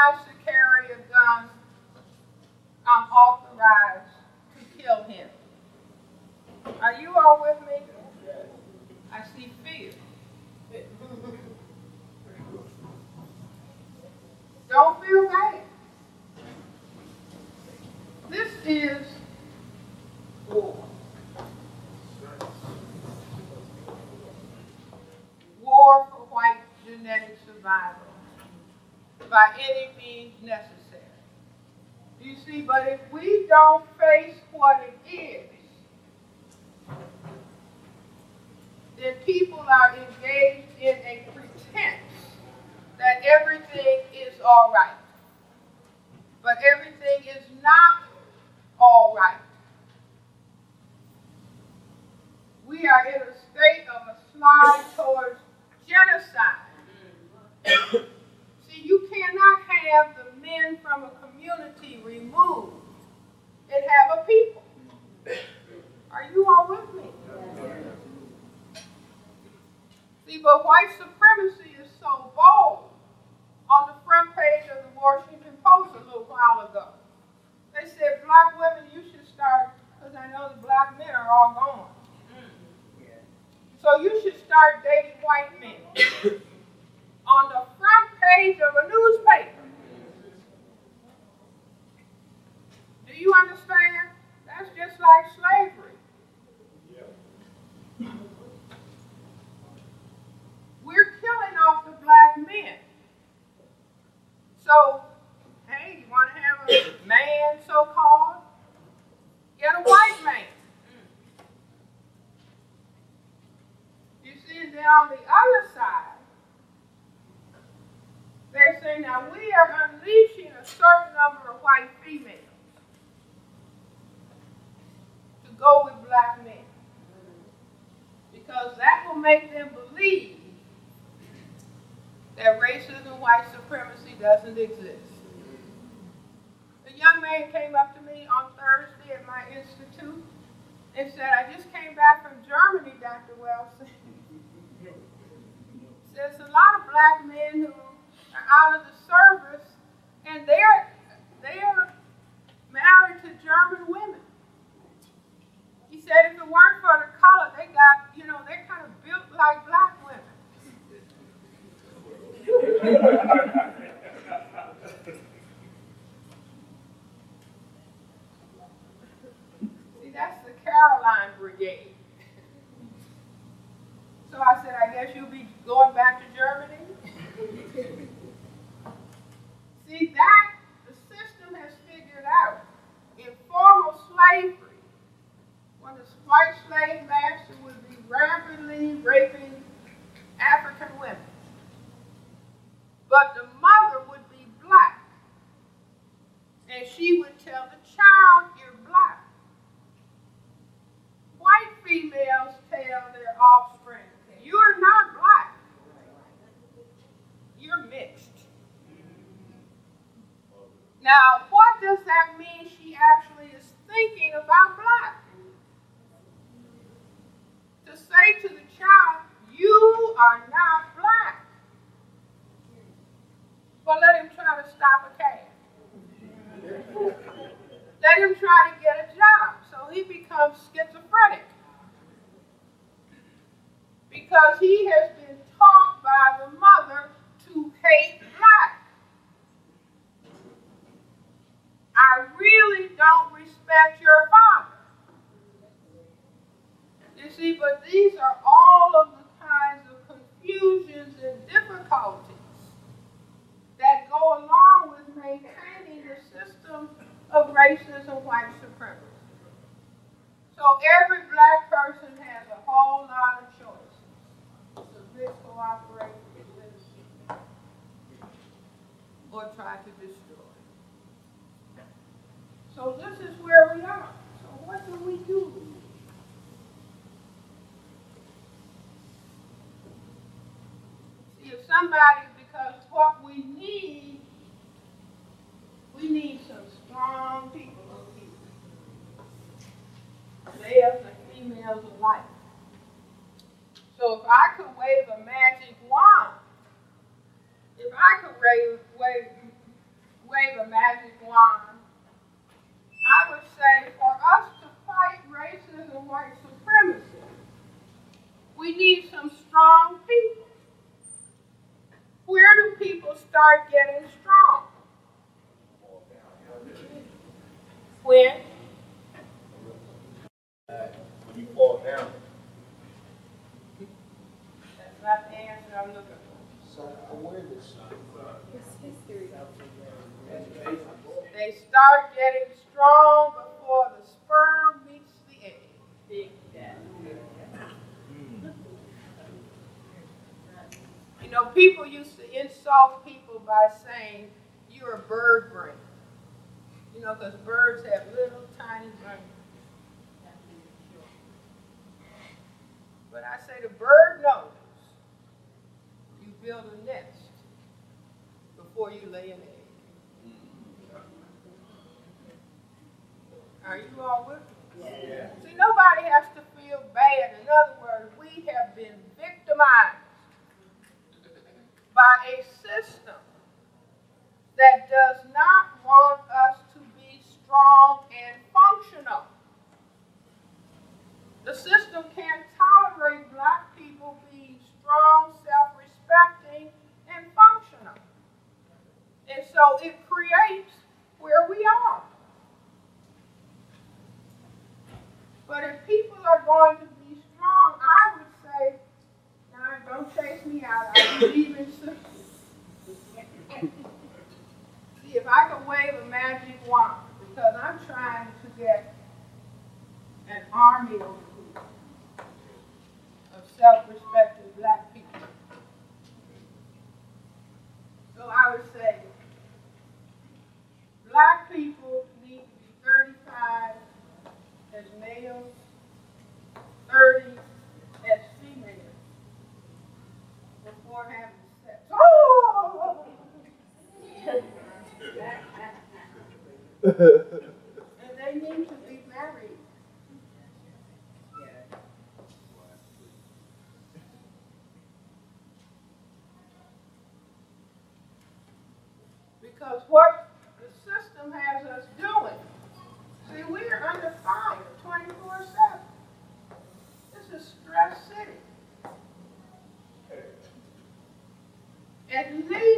tries to carry a gun, I'm authorized to kill him. Are you all with me? I see fear. Don't feel bad. This is war. War for white genetic survival by any means necessary. You see, but if we don't face what it is, then people are engaged in a pretense that everything is all right. But everything is not all right. We are in a state of a slide towards genocide. See, you cannot have the men from a community removed and have a people. Are you all with me? See, but white supremacy is so bold. On the front page of the Washington Post a little while ago, they said, black women, you should start, because I know the black men are all gone. So you should start dating white men on the front page of a newspaper. Do you understand? That's just like slavery. We're killing off the black men. So, hey, you want to have a man, so-called? Get a white man. You see, and then on the other side, they're saying, now we are unleashing a certain number of white females to go with black men. Because that will make them believe that racism, white supremacy doesn't exist. A young man came up to me on Thursday at my institute and said, I just came back from Germany, Dr. Welsing. There's a lot of black men who are out of the service and they're married to German women. He said if it weren't for the color, they got, they're kind of built like black women. See, that's the Caroline Brigade. So I said, I guess you'll be going back to Germany? See, that the system has figured out in formal slavery, when the white slave master would be rapidly raping African women. But the mother would be black. And she would tell the child, you're black. White females tell their offspring, you're not black. You're mixed. Now, what does that mean she actually is thinking about black? To say to the child, you are not black. But let him try to stop a cab. Let him try to get a job. So he becomes schizophrenic. Because he has been taught by the mother to hate black. I really don't respect your father. You see, but these are all of the kinds of confusions and difficulties that go along with maintaining the system of racism, white supremacy. So every black person has a whole lot of choices. Submit, cooperate, resist, or try to destroy. So this is where we are. So what do we do? See, if somebody, because what we need some strong people on here. Males and females alike. So if I could wave a magic wand, if I could a magic wand, I would say for us to fight racism, white supremacy, we need some strong people. Where do people start getting strong? When? When you fall down. That's not the answer I'm looking for. Self-awareness. It's history. They start getting strong before the sperm meets the egg. Big that. You know, people used to insult people by saying, you're a bird brain. You know, because birds have little tiny brains. But I say the bird knows you build a nest before you lay an egg. Are you all with me? Yeah. See, nobody has to feel bad. In other words, we have been victimized by a system that does not want us to be strong and functional. The system can't tolerate black people being strong, self-respecting, and functional. And so it creates where we are. But if people are going to be strong, I would say, now don't chase me out, I believe in systems. See, if I could wave a magic wand, because I'm trying to get an army over here of self-respecting black people. So I would say, black people need to be 35 as males, 30 as females, before having sex. Oh! And they need to be married. Because what the system has us doing, see, we are under fire 24/7. This is stress city. At least